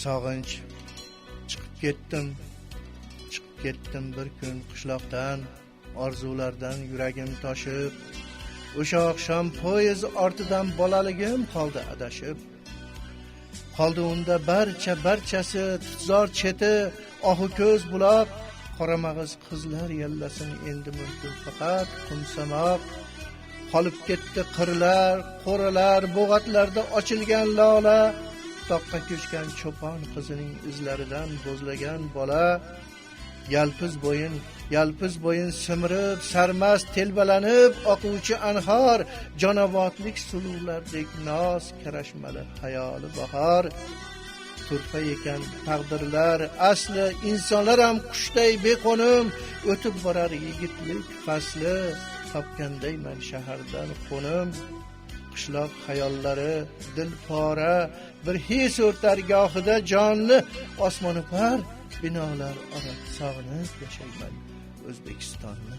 sog'inch. Chiqib ketdim bir kun qishloqdan, orzulardan yuragim toshib. O'sha oqshom poyezd ortidan bolaligim qoldi adashib. Qoldi unda barchasi tutzor cheti, ohu ko'z buloq, qoramag'iz qizlar yallasin endi mumkin faqat qumsamoq. Qolib ketdi qirlar, qo'ralar, bo'g'atlarda ochilgan lola, toqqa ko'chgan cho'pon qizining izlaridan bo'zlagan bola. Yalpiz bo'yin simirib, sarmast telbalanib oquvchi anhor, jonobodlik suluvlardek noz karashmali hayoli bahor. Turfa ekan taqdirlar, asli insonlar ham qushday beqo'nim, o'tib borar yigitlik fasli, topgandayman shahardan qo'nim. Qishloq hayollari dilpora, bir his o'rtar gohida jonni, osmoni par binolar ora sog'inib yashayman O'zbekistonni.